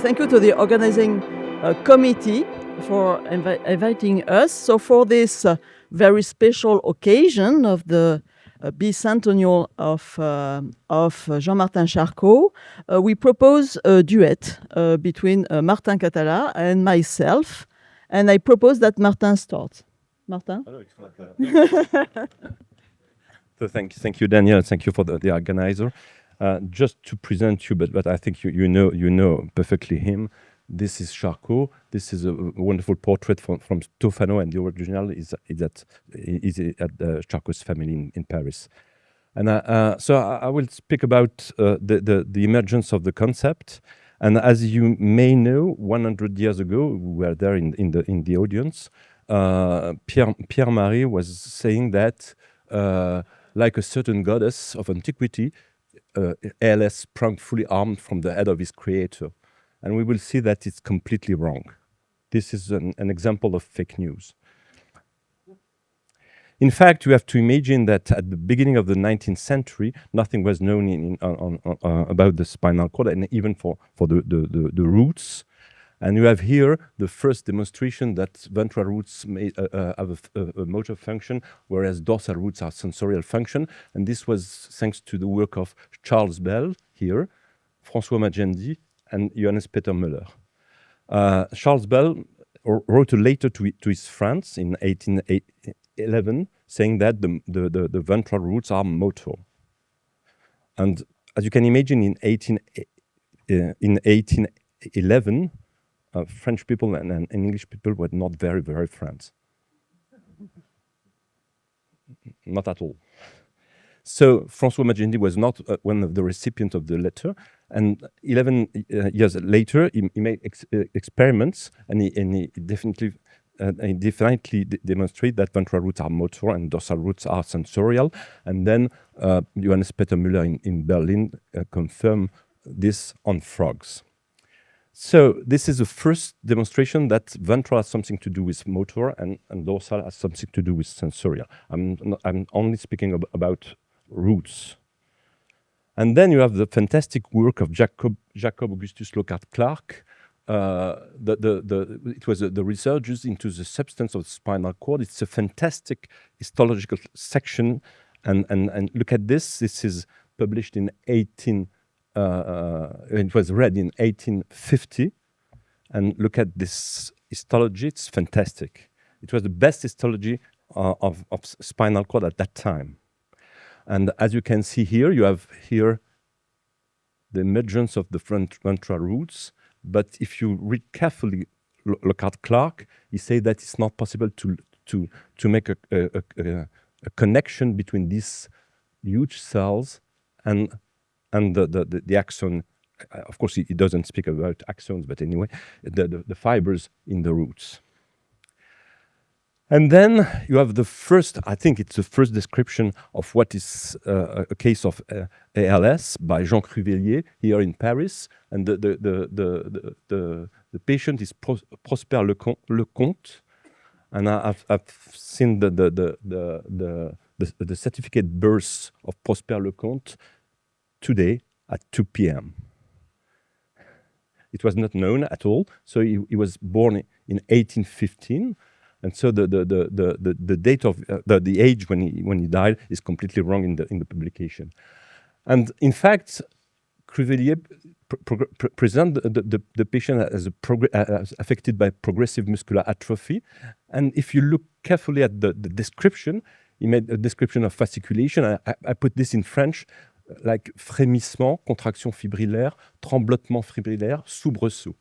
thank you to the organizing committee for inviting us. So for this very special occasion of the bicentennial of Jean-Martin Charcot, we propose a duet between Martin CATALA and myself. And I propose that Martin starts. Martin? So thank you, Danielle. Thank you for the organizer. Just to present you, but I think you know perfectly him. This is Charcot. This is a wonderful portrait from Stefano, and the original is at Charcot's family in Paris. And so I will speak about the emergence of the concept. And as you may know, 100 years ago, we were there in the audience. Pierre-Marie was saying that, like a certain goddess of antiquity, ALS sprung fully armed from the head of his creator. And we will see that it's completely wrong. This is an example of fake news. In fact, you have to imagine that at the beginning of the 19th century, nothing was known about the spinal cord, and even for the roots. And you have here the first demonstration that ventral roots have a motor function, whereas dorsal roots are sensorial function. And this was thanks to the work of Charles Bell here, François Magendie, and Johannes Peter Müller. Charles Bell wrote a letter to his friends in 1811 saying that the ventral roots are motor. And as you can imagine, in 1811, French people and English people were not very, very friends. Not at all. So François Magendie was not one of the recipients of the letter. And 11 years later, he made experiments, and he definitely demonstrated that ventral roots are motor and dorsal roots are sensorial. And then Johannes Peter Müller in Berlin confirmed this on frogs. So this is the first demonstration that ventral has something to do with motor and dorsal has something to do with sensorial. I'm only speaking about roots. And then you have the fantastic work of Jacob Augustus Lockhart Clark. It was the researches into the substance of the spinal cord. It's a fantastic histological section. And look at this. This is published in it was read in 1850. And look at this histology. It's fantastic. It was the best histology of spinal cord at that time. And as you can see here, you have here the emergence of the ventral roots. But if you read carefully Lockhart Clark, he says that it's not possible to make a connection between these huge cells and the axon. Of course, he doesn't speak about axons, but anyway, the fibers in the roots. And then you have the first, I think it's the first description of what is a case of ALS by Jean Cruvellier here in Paris. And the patient is Prosper Lecomte. And I've seen the certificate birth of Prosper Lecomte today at 2 p.m. It was not known at all. So he was born in 1815. And so the date of the age when he died is completely wrong in the publication. And in fact, Cruvellier present the patient as affected by progressive muscular atrophy. And if you look carefully at the description, he made a description of fasciculation. I put this in French, like frémissement, contraction fibrillaire, tremblotement fibrillaire, soubresaut.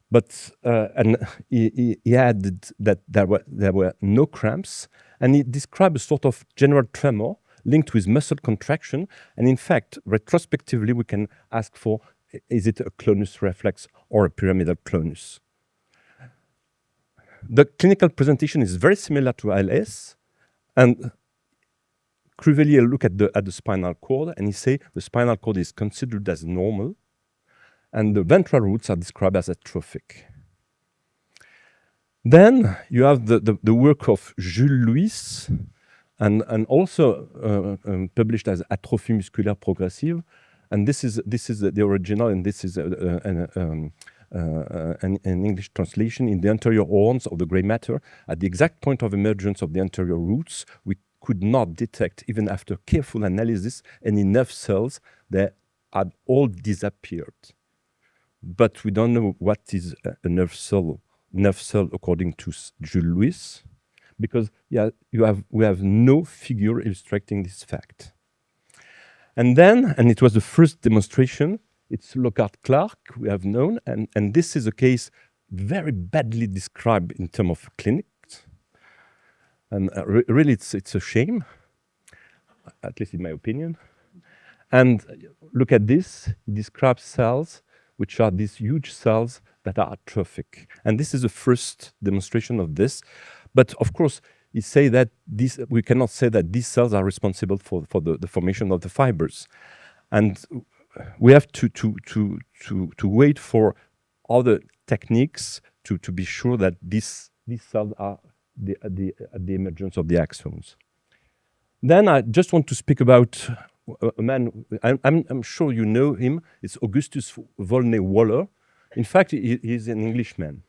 But and he added that there were no cramps, and he described a sort of general tremor linked with muscle contraction. And in fact, retrospectively, we can ask for, is it a clonus reflex or a pyramidal clonus? The clinical presentation is very similar to ALS, and Cruvellier looked at the spinal cord, and he said the spinal cord is considered as normal, and the ventral roots are described as atrophic. Then you have the work of Jules Louis, and also published as Atrophie musculaire progressive. And this is the original, and this is an English translation. In the anterior horns of the gray matter, at the exact point of emergence of the anterior roots, we could not detect, even after careful analysis, any nerve cells. They had all disappeared. But we don't know what is a nerve cell according to Jules Louis, because we have no figure illustrating this fact. And it was the first demonstration, it's Lockhart-Clark, we have known, and this is a case very badly described in terms of clinics. And really, it's a shame, at least in my opinion. And look at this, he describes cells, which are these huge cells that are atrophic. And this is the first demonstration of this. But of course, we cannot say that these cells are responsible for the formation of the fibers. And we have to wait for other techniques to be sure that these cells are at the emergence of the axons. Then I just want to speak about a man, I'm sure you know him, it's Augustus Volney-Waller. In fact, he's an Englishman.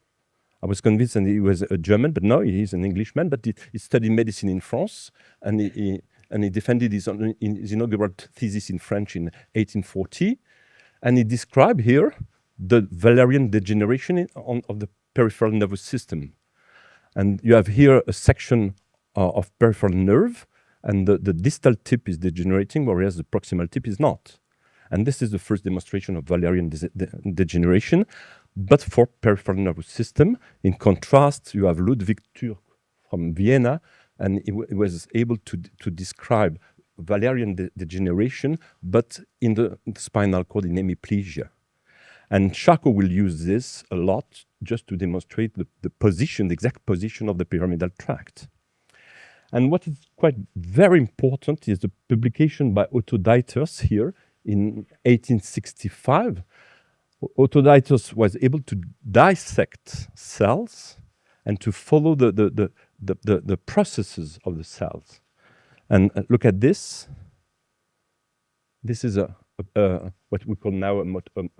I was convinced that he was a German, but no, he's an Englishman, but he studied medicine in France, and he defended his inaugural thesis in French in 1840. And he described here the Wallerian degeneration of the peripheral nervous system. And you have here a section of peripheral nerve, and the distal tip is degenerating, whereas the proximal tip is not. And this is the first demonstration of Wallerian degeneration, but for peripheral nervous system. In contrast, you have Ludwig Türk from Vienna, and he was able to describe Wallerian degeneration, but in the spinal cord in hemiplegia. And Charcot will use this a lot just to demonstrate the position, the exact position of the pyramidal tract. And what is quite very important is the publication by Otto Deiters here in 1865. Otto Deiters was able to dissect cells and to follow the processes of the cells. And look at this. This is what we call now a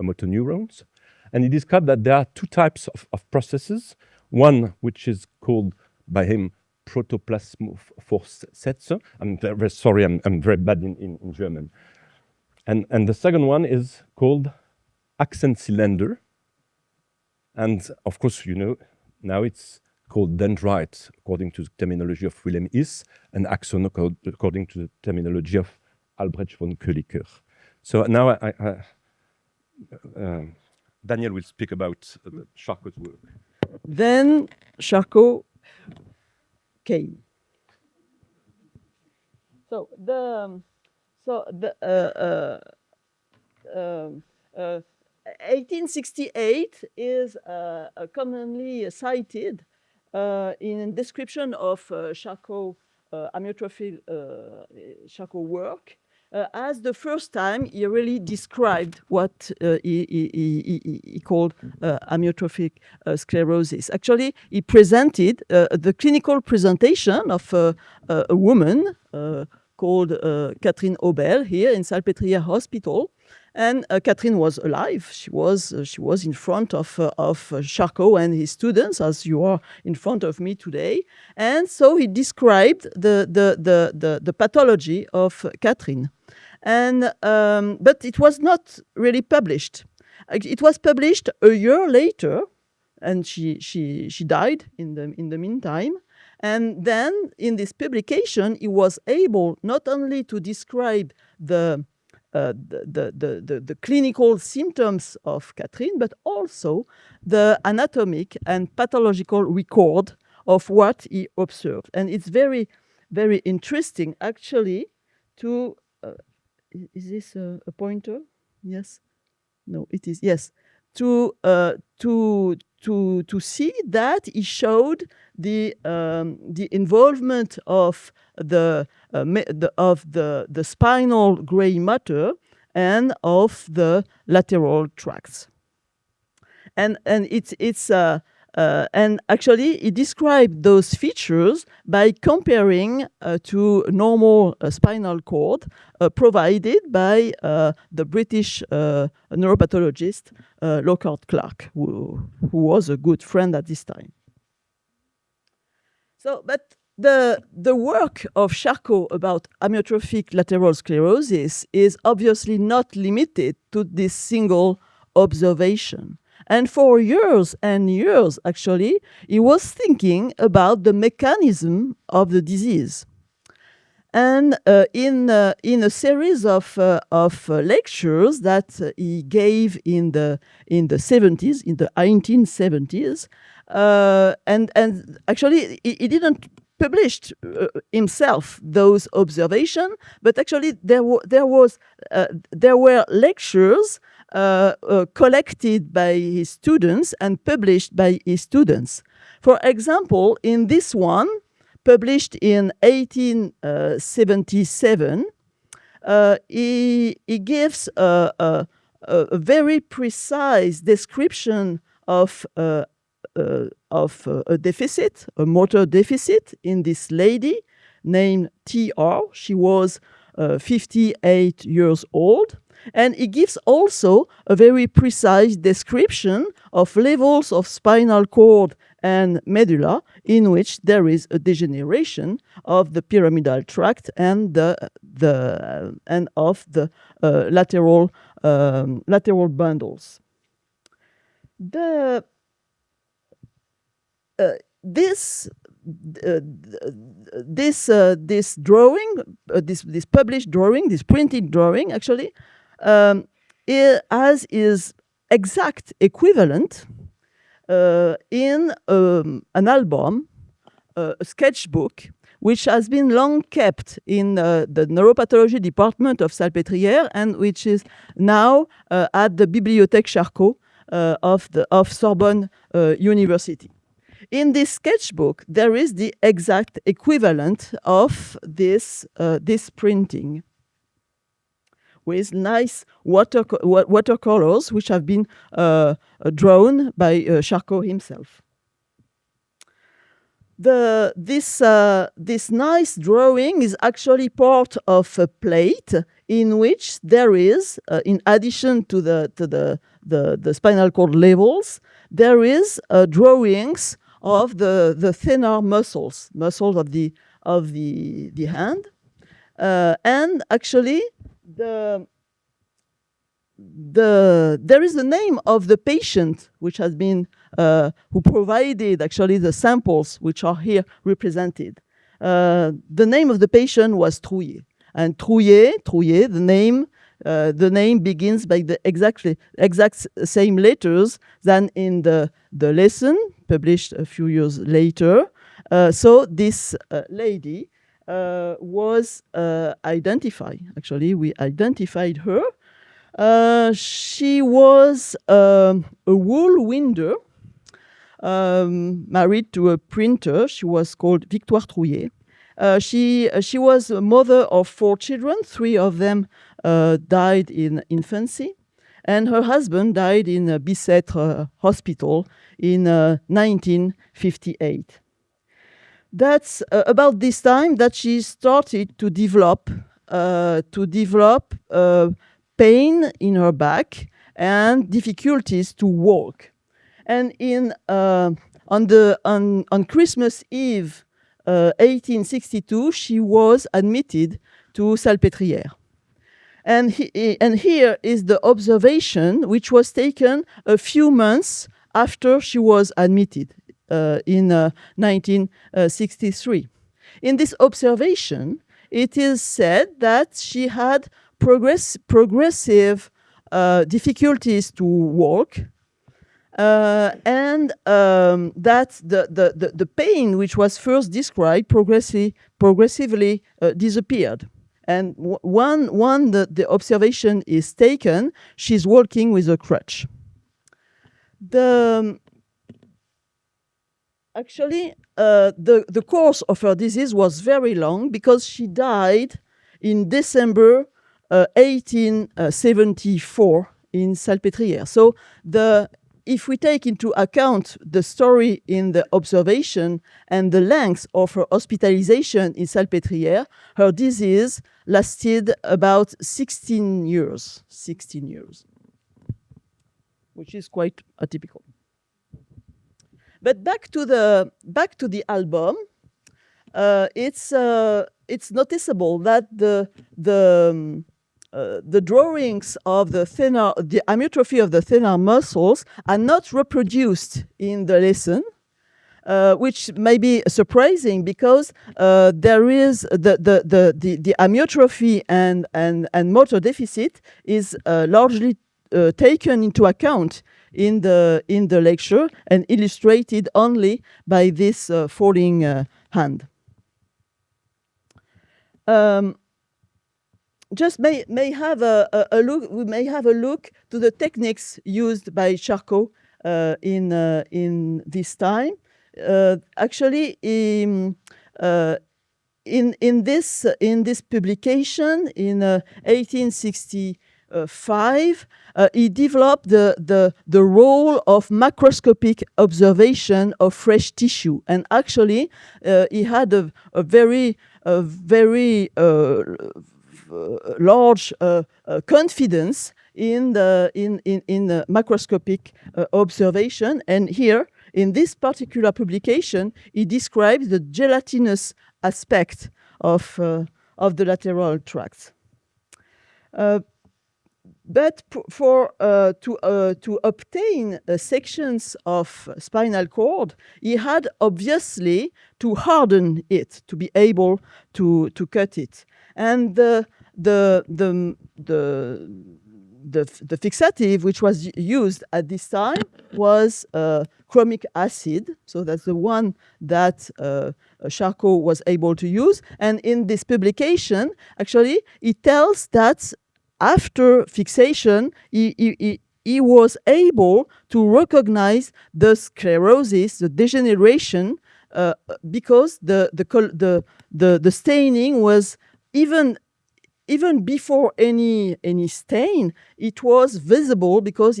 motoneurons. And he described that there are two types of processes. One which is called by him Protoplasmofortsätze. I'm very sorry, I'm very bad in German. And the second one is called accent cylinder. And of course, you know, now it's called dendrite, according to the terminology of Wilhelm His, and axon according to the terminology of Albrecht von Koelliker. So now Danielle will speak about Charcot's work. Then Charcot came. So the 1868 is commonly cited in description of Charcot amyotrophic Charcot work as the first time he really described what he called amyotrophic sclerosis. Actually, he presented the clinical presentation of a woman called Catherine Obel here in Salpêtrière Hospital. And Catherine was alive. She was in front of Charcot and his students, as you are in front of me today. And so he described the pathology of Catherine. And but it was not really published. It was published a year later, and she died in the meantime. And then in this publication, he was able not only to describe the clinical symptoms of Catherine, but also the anatomic and pathological record of what he observed. And it's very, very interesting, actually, to... is this a pointer? Yes? No, it is. Yes. To see that he showed the involvement of the spinal gray matter and of the lateral tracts, and it's And actually, he described those features by comparing to normal spinal cord provided by the British neuropathologist Lockhart Clark, who was a good friend at this time. So, but the work of Charcot about amyotrophic lateral sclerosis is obviously not limited to this single observation. And for years and years, actually, he was thinking about the mechanism of the disease. And in a series of lectures that he gave in the 70s, in the 1970s, and actually he didn't publish himself those observations, but actually there were lectures collected by his students and published by his students. For example, in this one, published in 1877, he gives a very precise description of a deficit, a motor deficit in this lady named TR. She was 58 years old. And he gives also a very precise description of levels of spinal cord and medulla in which there is a degeneration of the pyramidal tract and of the lateral bundles. This drawing, this published drawing, this printed drawing, actually, it has its exact equivalent in an album, a sketchbook, which has been long kept in the neuropathology department of Salpêtrière and which is now at the Bibliothèque Charcot of Sorbonne University. In this sketchbook, there is the exact equivalent of this printing, with nice watercolors which have been drawn by Charcot himself. This nice drawing is actually part of a plate in which there is, in addition to the spinal cord levels, there is drawings of the thenar muscles of the hand, and actually there is the name of the patient which has been who provided actually the samples which are here represented. The name of the patient was Trouillet, and Trouillet, the name begins by the exact same letters than in the lesson published a few years later. So this lady was identified. Actually, we identified her. She was a wool winder, married to a printer. She was called Victoire Trouillet. She was a mother of 4 children. 3 of them died in infancy, and her husband died in Bicêtre Hospital in 1958. That's about this time that she started to develop pain in her back and difficulties to walk. And on Christmas Eve 1862, she was admitted to Salpêtrière. And here is the observation which was taken a few months after she was admitted in 1963. In this observation, it is said that she had progressive difficulties to walk, and that the pain which was first described progressively disappeared. And when the observation is taken, she's walking with a crutch. Actually, the course of her disease was very long because she died in December 1874 in Salpêtrière. So if we take into account the story in the observation and the length of her hospitalization in Salpêtrière, her disease lasted about 16 years, which is quite atypical. But back to the album, it's noticeable that the drawings of the amyotrophy of the thenar muscles are not reproduced in the lesson, which may be surprising because there is the amyotrophy and motor deficit is largely taken into account in the lecture and illustrated only by this falling hand. Just may have a look. We may have a look to the techniques used by Charcot in this time. Actually, in this publication in 1865, he developed the role of macroscopic observation of fresh tissue, and actually he had a very large confidence in the macroscopic observation. And here, in this particular publication, he describes the gelatinous aspect of the lateral tracts. But to obtain sections of spinal cord, he had obviously to harden it to be able to cut it. And the fixative which was used at this time was chromic acid. So that's the one that Charcot was able to use. And in this publication, actually, he tells that after fixation, he was able to recognize the sclerosis, the degeneration, because the staining was even before any stain, it was visible because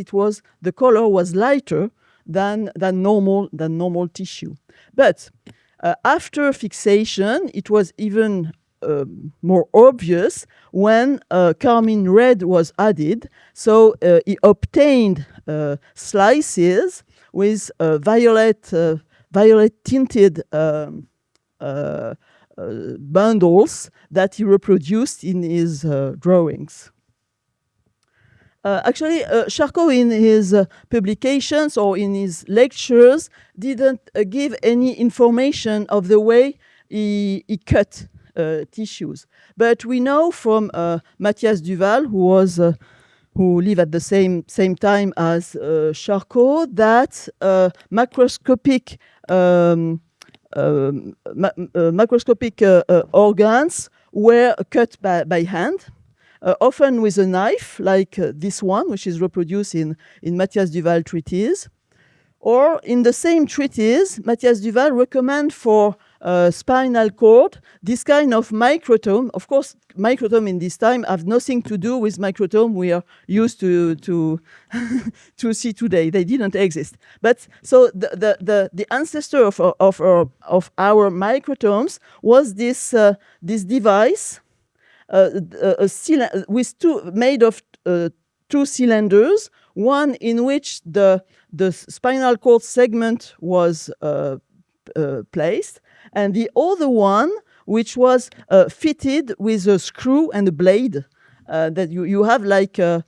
the color was lighter than normal tissue. But after fixation, it was even more obvious when carmine red was added. So he obtained slices with violet tinted bundles that he reproduced in his drawings. Actually, Charcot in his publications or in his lectures didn't give any information of the way he cut tissues. But we know from Mathias Duval, who lived at the same time as Charcot, that macroscopic organs were cut by hand, often with a knife, like this one, which is reproduced in Mathias Duval treatise. Or in the same treatise, Mathias Duval recommends for spinal cord this kind of microtome. Of course, microtome in this time have nothing to do with microtome we are used to see today. They didn't exist. But so the ancestor of our microtomes was this device made of two cylinders, one in which the spinal cord segment was placed, and the other one which was fitted with a screw and a blade that you have like yes,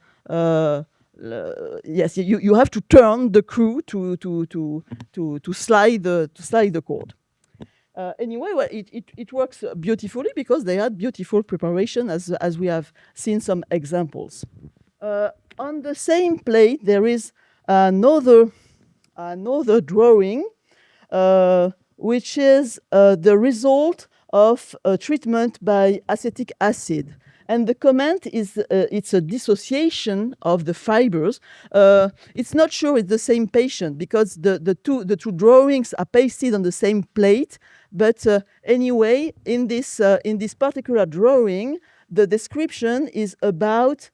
you have to turn the screw to slide the cord. Anyway, well, it works beautifully because they had beautiful preparation, as we have seen some examples. On the same plate, there is another drawing, which is the result of treatment by acetic acid. And the comment is it's a dissociation of the fibers. It's not sure it's the same patient because the two drawings are pasted on the same plate. But anyway, in this particular drawing, the description is about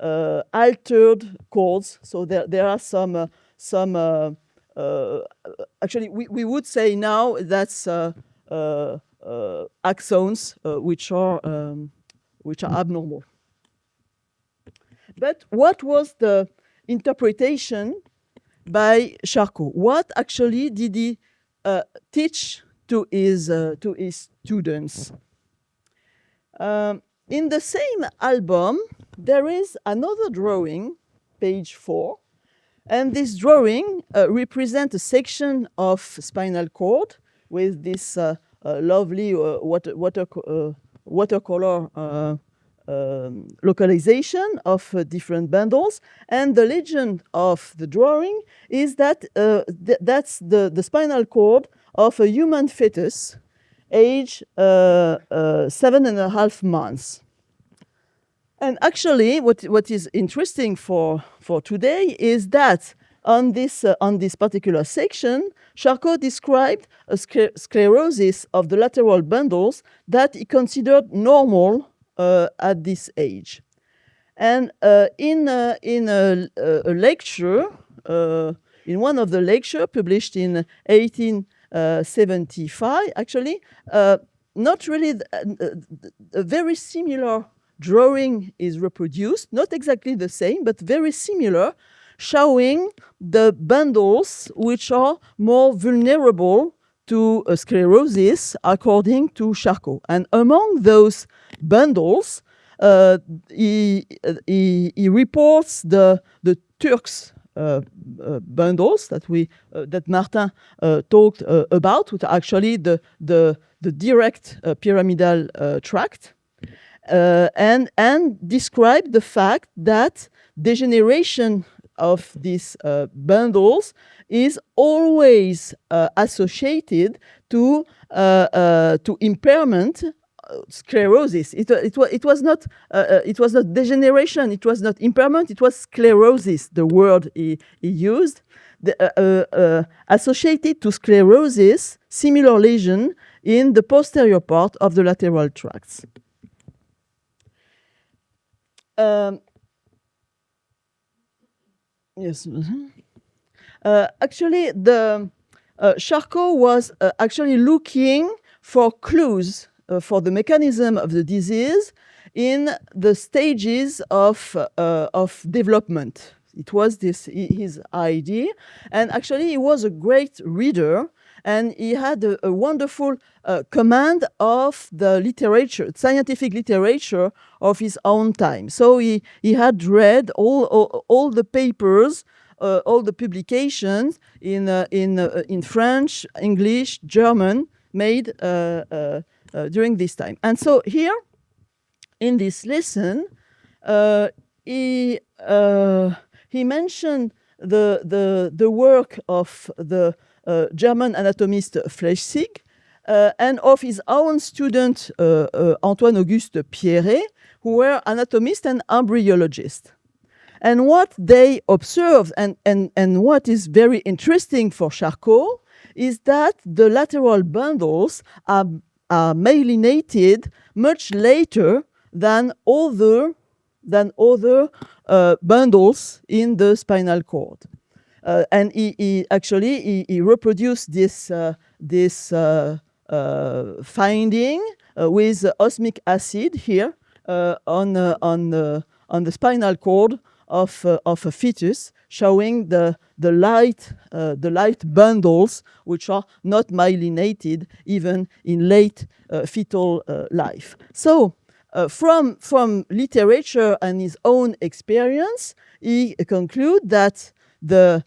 altered chords. So there are some actually we would say now that's axons which are abnormal. But what was the interpretation by Charcot? What actually did he teach to his students? In the same album, there is another drawing, page 4, and this drawing represents a section of spinal cord with this lovely watercolor localization of different bundles. And the legend of the drawing is that that's the spinal cord of a human fetus, age 7.5 months. And actually, what is interesting for today is that on this particular section, Charcot described a sclerosis of the lateral bundles that he considered normal at this age. And in a lecture, in one of the lectures published in 1875, actually, not really a very similar drawing is reproduced, not exactly the same, but very similar, showing the bundles which are more vulnerable to sclerosis, according to Charcot. And among those bundles, he reports the Turks bundles that Martin talked about, which are actually the direct pyramidal tract. And describe the fact that degeneration of these bundles is always associated to impairment, sclerosis. It was not degeneration. It was not impairment. It was sclerosis. The word he used, associated to sclerosis, similar lesion in the posterior part of the lateral tracts. Yes. Actually, Charcot was actually looking for clues for the mechanism of the disease in the stages of development. It was his idea, and actually he was a great reader, and he had a wonderful command of the literature, scientific literature of his own time. So he had read all the papers, all the publications in French, English, German, made during this time. And so here, in this lesson, he mentioned the work of the German anatomist Flechsig and of his own student Antoine Auguste Pierret, who were anatomists and embryologists. And what they observed, and what is very interesting for Charcot, is that the lateral bundles are myelinated much later than other bundles in the spinal cord. And he reproduced this finding with osmic acid here on the spinal cord of a fetus, showing the light bundles which are not myelinated even in late fetal life. So from literature and his own experience, he concludes that the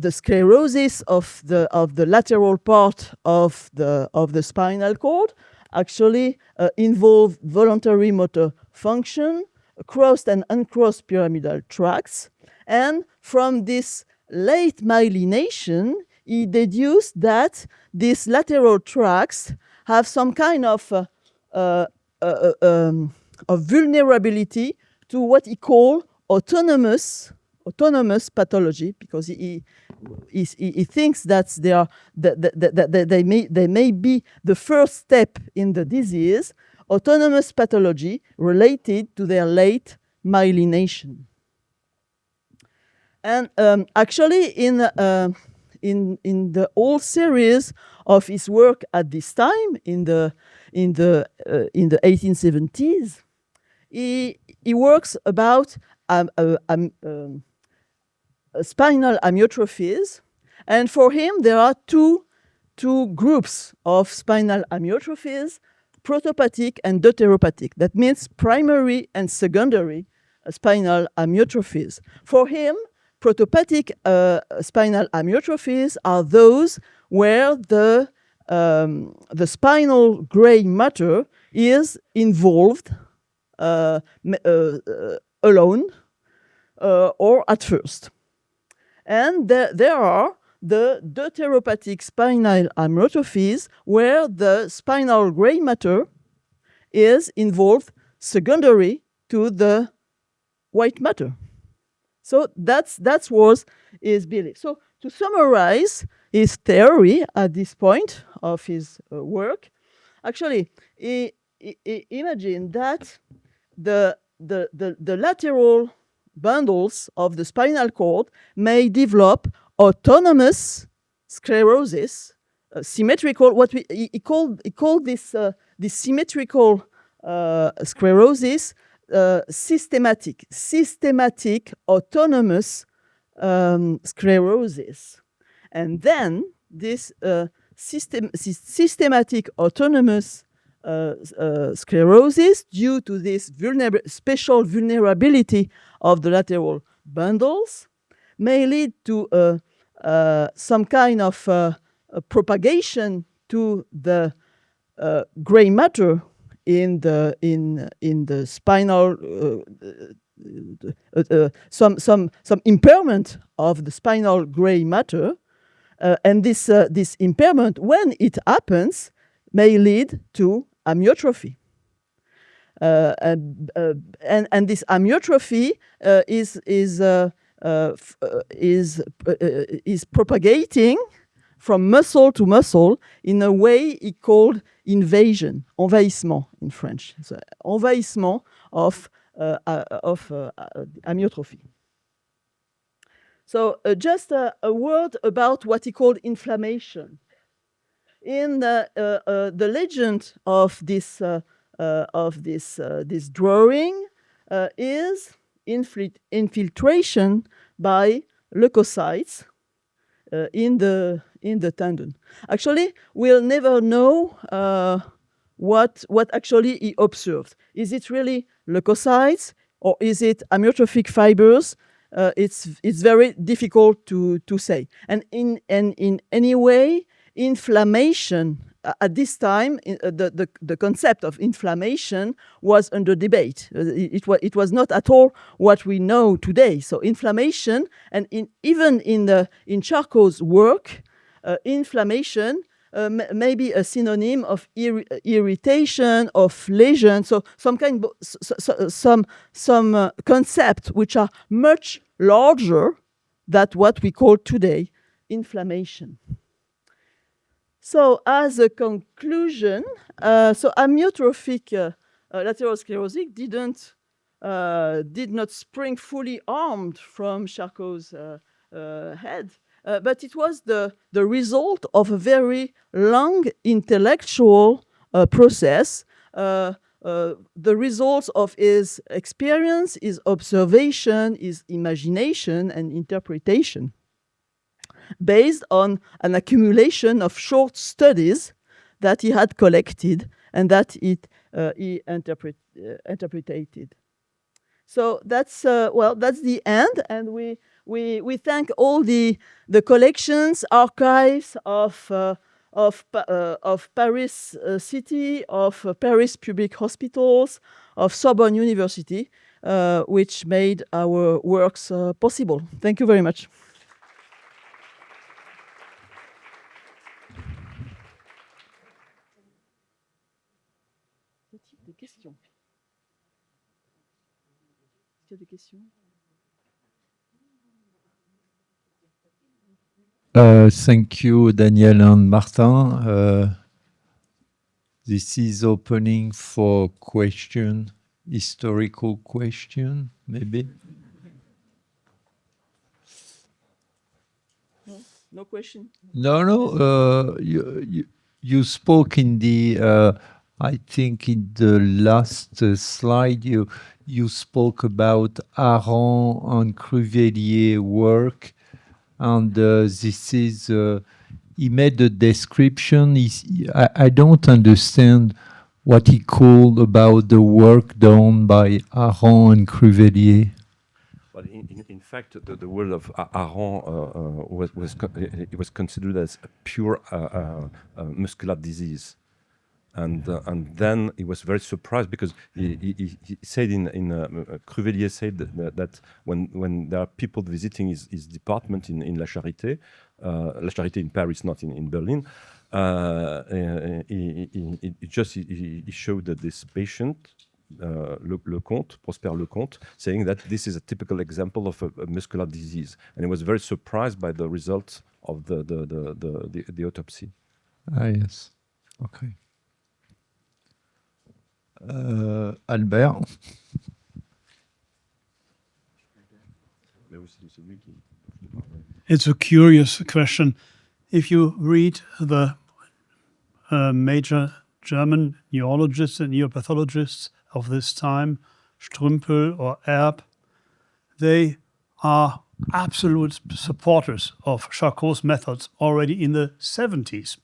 sclerosis of the lateral part of the spinal cord actually involve voluntary motor function, crossed and uncrossed pyramidal tracts, and from this late myelination, he deduced that these lateral tracts have some kind of vulnerability to what he called autonomous pathology, because he thinks that they may be the first step in the disease, autonomous pathology related to their late myelination. And actually, in the whole series of his work at this time, in the 1870s, he works about spinal amyotrophies, and for him there are two groups of spinal amyotrophies: protopathic and deuteropathic. That means primary and secondary spinal amyotrophies. For him, protopathic spinal amyotrophies are those where the spinal gray matter is involved alone or at first. And there are the deuteropathic spinal amyotrophies where the spinal gray matter is involved secondary to the white matter. So that was his belief. So to summarize his theory at this point of his work, actually, he imagined that the lateral bundles of the spinal cord may develop autonomous sclerosis, symmetrical. What he called this symmetrical sclerosis systematic autonomous sclerosis, and then this systematic autonomous sclerosis, due to this special vulnerability of the lateral bundles, may lead to some kind of propagation to the gray matter in the spinal, some impairment of the spinal gray matter, and this impairment, when it happens, may lead to amyotrophy. And this amyotrophy is propagating from muscle to muscle in a way he called invasion, envahissement in French. So envahissement of amyotrophy. So just a word about what he called inflammation. In the legend of this drawing is infiltration by leukocytes in the tendon. Actually, we'll never know what actually he observed. Is it really leukocytes or is it amyotrophic fibers? It's very difficult to say. And in any way, inflammation at this time, the concept of inflammation was under debate. It was not at all what we know today. So inflammation, and even in Charcot's work, inflammation may be a synonym of irritation, of lesion. So some concepts which are much larger than what we call today inflammation. So as a conclusion, so amyotrophic lateral sclerosis did not spring fully armed from Charcot's head, but it was the result of a very long intellectual process, the results of his experience, his observation, his imagination and interpretation, based on an accumulation of short studies that he had collected and that he interpreted. So that's the end, and we thank all the collections, archives of Paris City, of Paris Public Hospitals, of Sorbonne University, which made our works possible. Thank you very much. Des questions. Est-ce qu'il y a des questions? Thank you, Danielle and Martin. This is opening for question historical question, maybe? No question. No. You spoke in the, I think in the last slide, you spoke about Aron and Cruvelier work, and this is, he made a description. I don't understand what he called about the work done by Aron and Cruvelier. But in fact, the world of Aron it was considered as a pure muscular disease, and then he was very surprised because he said Cruvelier said that when there are people visiting his department in La Charité in Paris, not in Berlin, he showed that this patient. Prosper Lecomte, saying that this is a typical example of a muscular disease, and he was very surprised by the results of the autopsy. Yes. Okay. Albert. It's a curious question. If you read the major German neurologists and neuropathologists of this time, Strümpel or Erb, they are absolute supporters of Charcot's methods already in the 70s.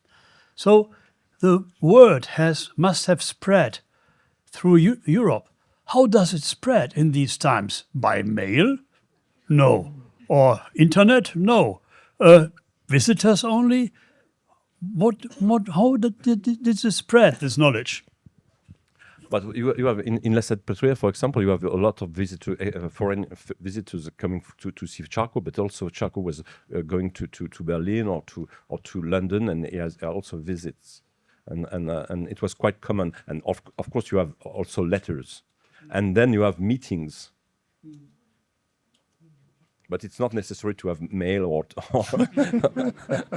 So the word must have spread through Europe. How does it spread in these times? By mail? No. Or internet? No. Visitors only? How did this spread, this knowledge? But you have in Les Patrouilles, for example, you have a lot of foreign visitors coming to see Charcot, but also Charcot was going to Berlin or to London, and he has also visits, and it was quite common. And of course, you have also letters, and then you have meetings. But it's not necessary to have mail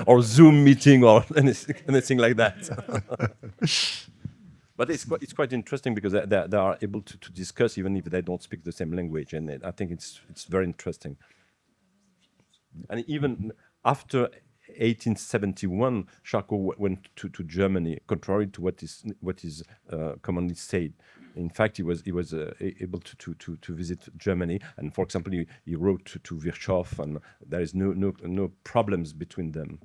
or Zoom meeting or anything like that. But it's quite interesting because they are able to discuss even if they don't speak the same language, and I think it's very interesting. And even after 1871, Charcot went to Germany, contrary to what is commonly said. In fact, he was able to visit Germany, and for example, he wrote to Virchow, and there is no problems between them.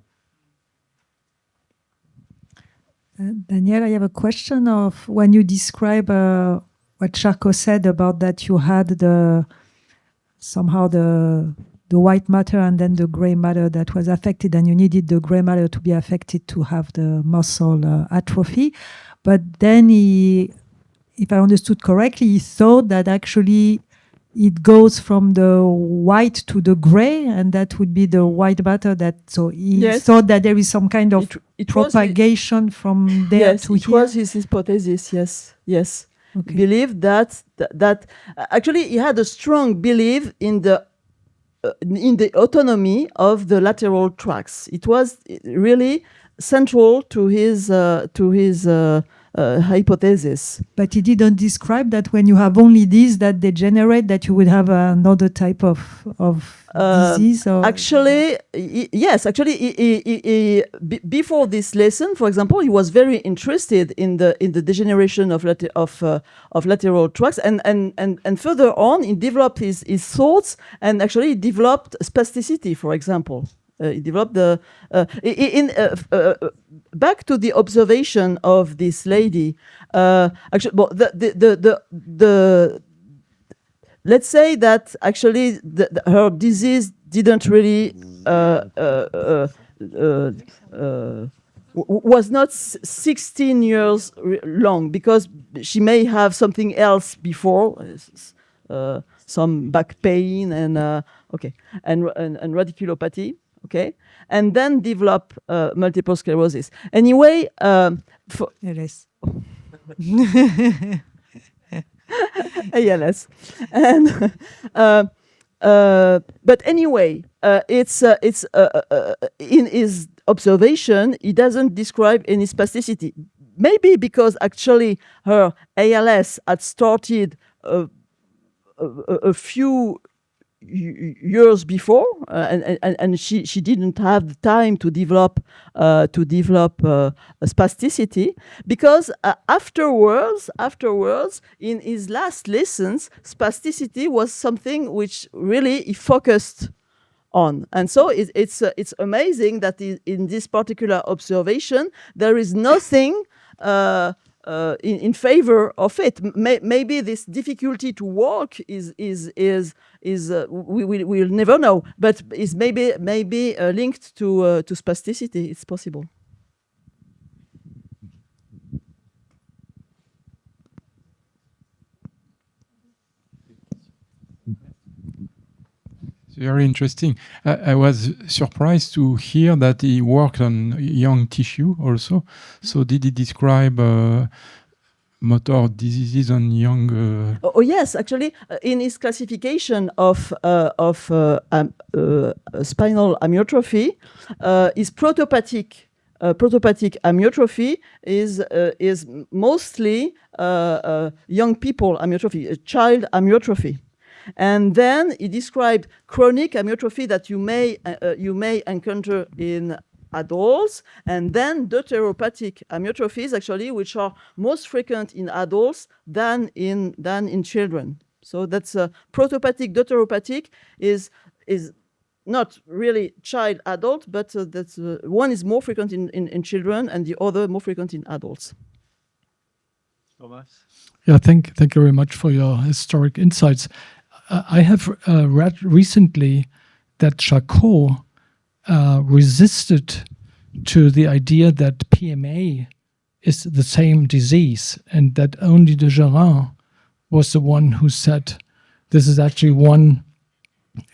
Danielle, I have a question of when you describe what Charcot said about that you had somehow the white matter and then the gray matter that was affected, and you needed the gray matter to be affected to have the muscle atrophy. But then if I understood correctly, he thought that actually it goes from the white to the gray, and that would be the white matter. So he thought that there is some kind of propagation from there to here. Yes, it was his hypothesis. Yes. Okay. He believed that actually he had a strong belief in the autonomy of the lateral tracts. It was really central to his hypothesis. But he didn't describe that when you have only these that degenerate, that you would have another type of disease? Or? Actually, yes. Actually, before this lesson, for example, he was very interested in the degeneration of lateral tracts, and further on, he developed his thoughts, and actually he developed spasticity, for example. He developed back to the observation of this lady. Actually, well, let's say that actually her disease didn't really was not 16 years long, because she may have something else before, some back pain and radiculopathy. Okay, and then develop multiple sclerosis. Anyway, ALS. ALS, and but anyway, it's in his observation, he doesn't describe any spasticity. maybe because actually her ALS had started a few years before, and she didn't have the time to develop spasticity, because afterwards in his last lessons, spasticity was something which really he focused on. And so it's amazing that in this particular observation there is nothing in favor of it. Maybe this difficulty to walk is we'll never know, but is maybe linked to spasticity. It's possible. Very interesting. I was surprised to hear that he worked on young tissue also. So did he describe motor diseases on young? Oh yes, actually, in his classification of spinal amyotrophy, his protopathic amyotrophy is mostly young people amyotrophy, child amyotrophy. And then he described chronic amyotrophy that you may encounter in adults, and then deuteropathic amyotrophies, actually, which are most frequent in adults than in children. So that's protopathic. Deuteropathic is not really child adult, but that's one is more frequent in children and the other more frequent in adults. Thomas? Yeah, thank you very much for your historic insights. I have read recently that Charcot resisted to the idea that PMA is the same disease, and that only de Gerin was the one who said this is actually one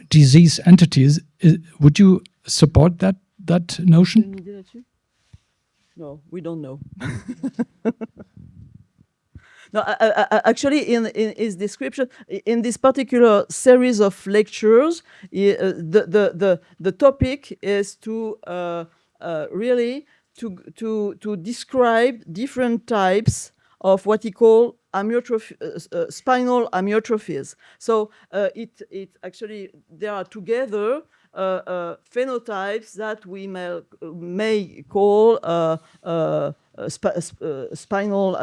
disease entity. Would you support that notion? No, we don't know. No, actually, in his description, in this particular series of lectures, the topic is to really to describe different types of what he called spinal amyotrophies. So it actually there are together phenotypes that we may call spinal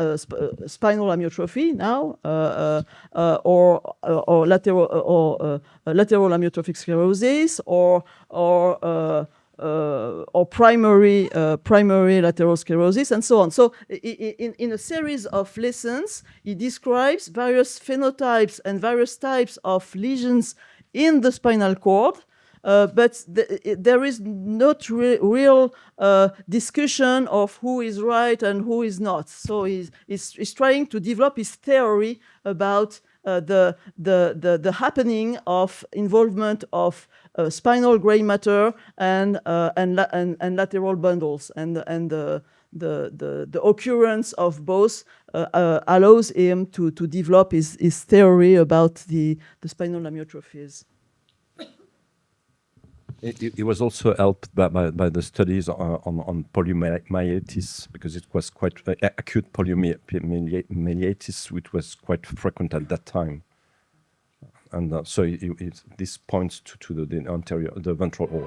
amyotrophy now, or lateral amyotrophic sclerosis, or primary lateral sclerosis, and so on. So in a series of lessons, he describes various phenotypes and various types of lesions in the spinal cord. But there is not real discussion of who is right and who is not. So he's trying to develop his theory about the happening of involvement of spinal gray matter and lateral bundles, and the occurrence of both allows him to develop his theory about the spinal amyotrophies. It was also helped by the studies on poliomyelitis, because it was quite acute poliomyelitis, which was quite frequent at that time, and so this points to the ventral wall.